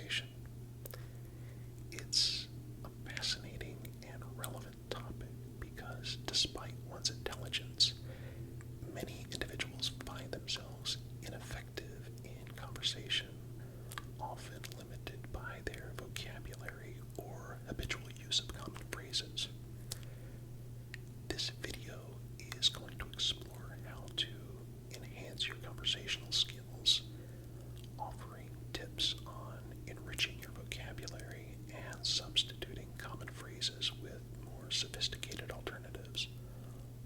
conversation. It's a fascinating and relevant topic because despite one's intelligence, many individuals find themselves ineffective in conversation, often limited by their vocabulary or habitual use of common phrases. This video is going to explore how to enhance your conversational skills, offering tips on enriching your vocabulary and substituting common phrases with more sophisticated alternatives,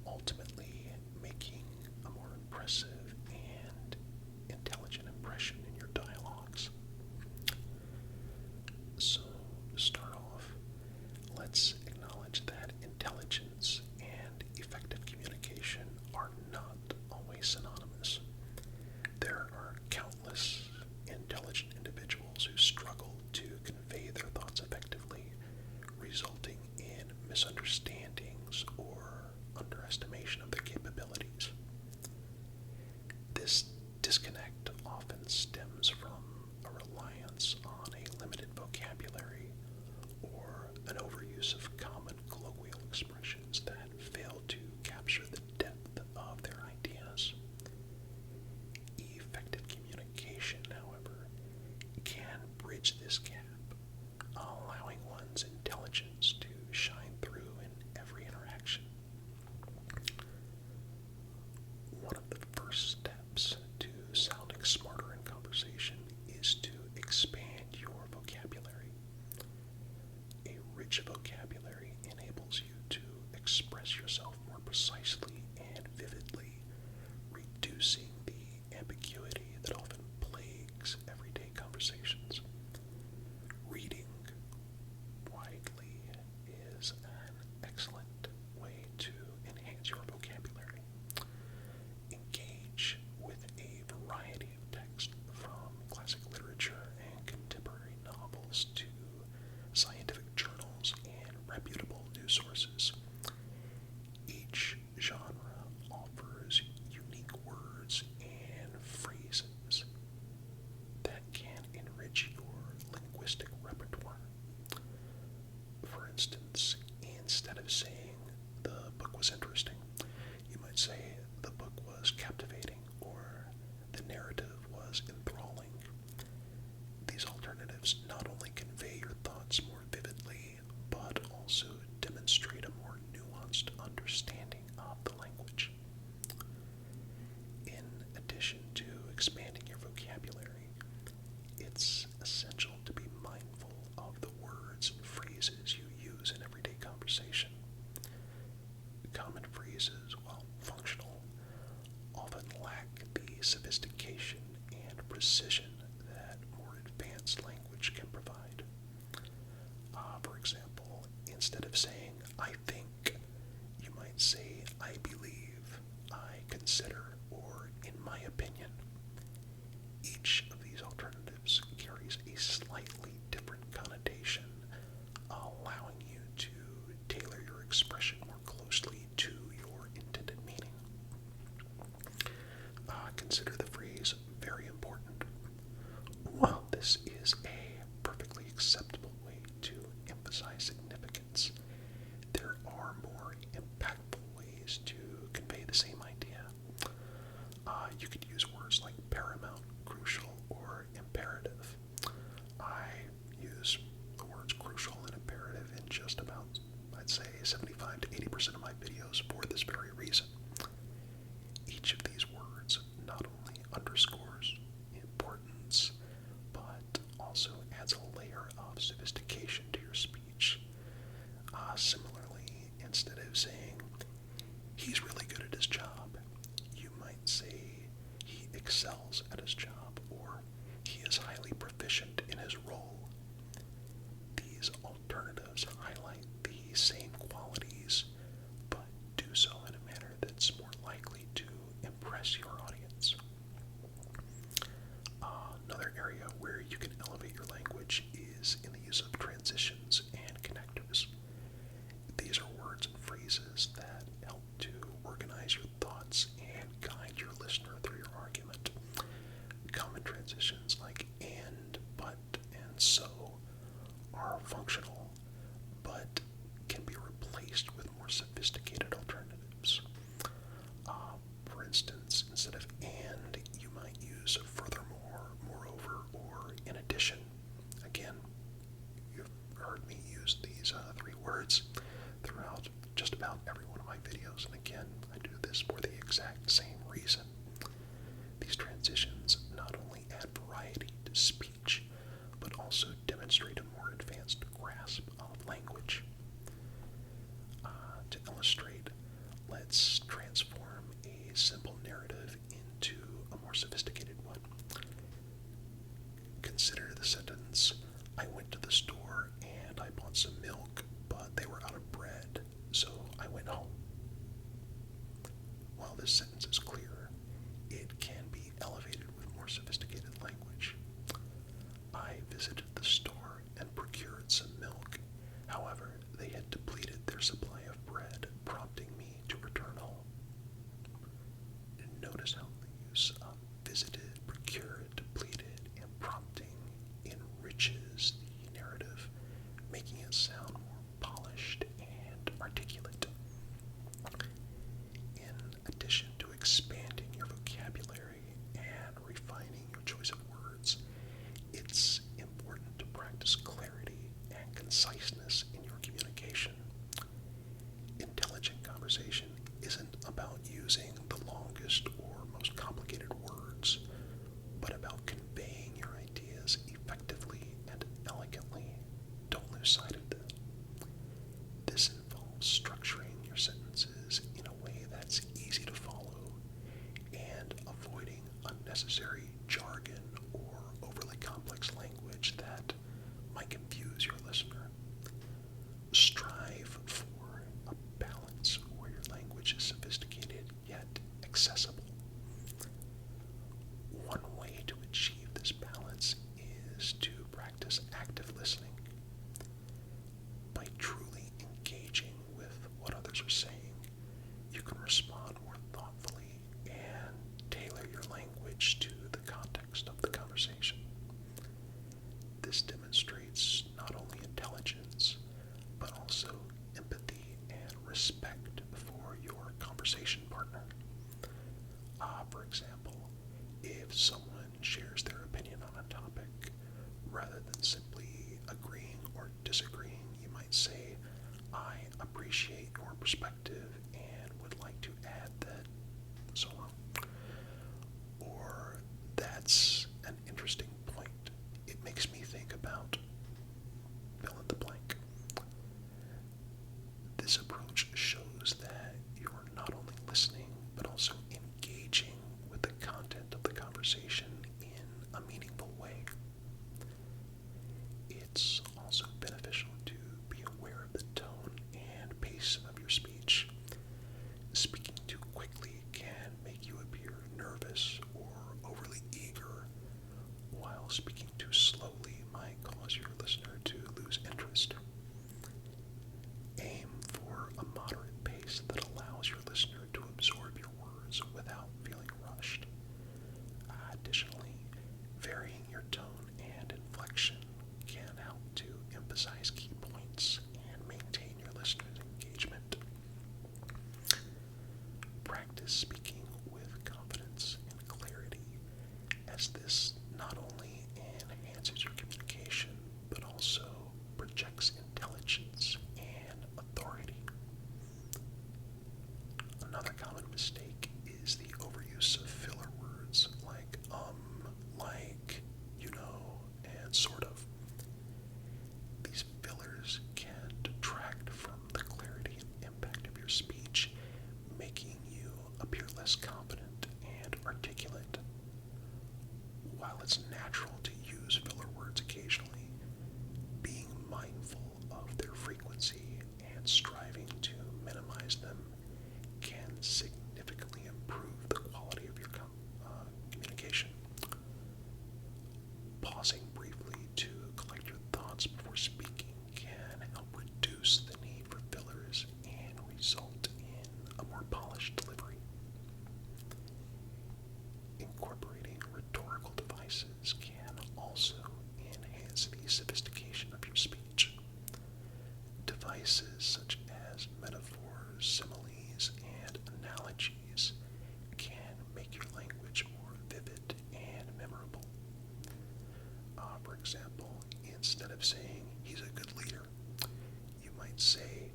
ultimately making a more impressive and intelligent impression in your dialogues. So, to start off, let's acknowledge that intelligence and effective communication are not always synonymous. There are countless intelligent individuals who struggle to convey their thoughts effectively, resulting in misunderstandings or underestimation of their capabilities. This disconnect often stems from a reliance on a limited vocabulary or an overuse of common colloquial expressions that fail to capture the depth of their ideas. Effective communication, however, can bridge this gap, allowing one's intelligence to shine through in every interaction. One of the first steps to sounding smarter in conversation is to expand your vocabulary. A rich vocabulary enables you to express yourself more precisely and vividly, reducing the ambiguity that often plagues everyday conversations. Reading widely is an excellent way to enhance your vocabulary. Engage with a variety of texts, from classic literature and contemporary novels to scientific journals and reputable news sources. Each genre offers unique words and phrases that can enrich your linguistic repertoire. For instance, instead of saying the book was interesting, you might say the book was captivating or the narrative was enthralling. These alternatives not only convey your thoughts more vividly, but also demonstrate a more nuanced understanding of the language. In addition to expanding your vocabulary, it's essential to be mindful of the words and phrases you use in everyday conversation. Common phrases, while functional, often lack the sophistication and precision that more advanced language can provide. For example, instead of saying, I think, you might say, I believe, I consider, or in my opinion. Each of these alternatives carries a slightly different connotation, allowing you to tailor your expression more closely to your intended meaning. Consider the phrase very important. While this is a perfectly acceptable way to emphasize significance, there are more impactful ways to convey the same idea. You could use words like paramount, crucial, or imperative. I use the words crucial and imperative in just about, I'd say, 75 to 80% of my videos for this very reason. Each of these words not only underscores importance, but also adds a layer of sophistication to your speech. Similarly, instead of saying, he's really good at his job, you might say, he excels at his job, or he is highly proficient in his role. These alternatives highlight the same qualities, but do so in a manner that's more likely to impress your audience. Another area where you can elevate your language is in the use of transitions and connectors. These are words and phrases that help to organize your thoughts and guide your listener through your argument. Common transitions like and, but, and so are functional, but can be replaced with more sophisticated alternatives. For instance, instead of and, you might use furthermore, moreover, or in addition. Again, you've heard me use these three words throughout just about every one of my videos, and again, I do this for the exact same reason. These transitions not only add variety to speech, but also demonstrate a more advanced grasp of language. To illustrate, let's transform a simple narrative into a more sophisticated one. Consider the sentence, I went to the store and I bought some milk, but they were out of bread, so I went home. While this sentence is clear, it can be elevated with more sophisticated language. I visited the store and procured some milk. However, they had depleted their supply of bread, prompting me to return home. Notice how the use of visited, procured, depleted, and prompting enriches the narrative, making it sound more polished and articulate. In addition to expanding your vocabulary and refining your choice of words, it's important to practice clarity and conciseness in your communication. Intelligent conversation isn't about using the longest or most complicated words, but about conveying your ideas effectively and elegantly. Don't lose sight of that. This involves structuring your sentences in a way that's easy to follow and avoiding unnecessary jargon or overly complex language that might confuse your listener. Strive for a balance where your language is sophisticated yet accessible. One way to achieve this balance is to practice active listening. By truly engaging with what others are saying, you can respond more thoughtfully and tailor your language to the context of the conversation. This demonstrates not only intelligence, but also empathy and respect for your conversation partner. For example, if someone shares their opinion on a topic, rather than simply agreeing or disagreeing, you might say, I appreciate your perspective and would like to add that, so on. Or, that's an interesting point. It makes me think about fill in the blank. This approach shows that you're not only listening, but also engaging with the content of the conversation in a meaningful way. It's also beneficial to be aware of the tone and pace of your speech. Speaking too quickly the sophistication of your speech. Devices such as metaphors, similes, and analogies can make your language more vivid and memorable. For example, instead of saying he's a good leader, you might say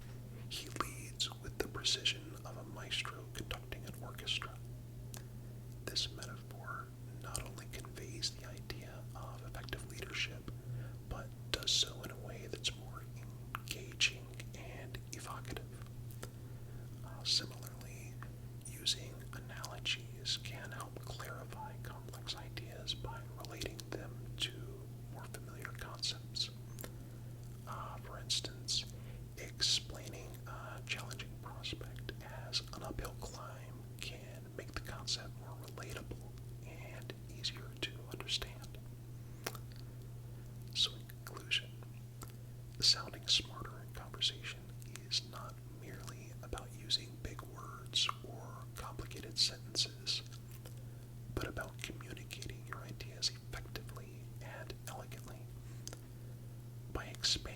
he leads with the precision of a maestro conducting an orchestra. This metaphor not only conveys the idea of effective leadership, but does so in a way that's more engaging and evocative. Similarly, using analogies can help clarify complex ideas by relating them to more familiar concepts. For instance, explaining a challenging prospect as an uphill climb can make the concept more relatable and easier to understand. So in conclusion, sounding smarter in conversation is not merely about using big words or complicated sentences, but about communicating your ideas effectively and elegantly. By expanding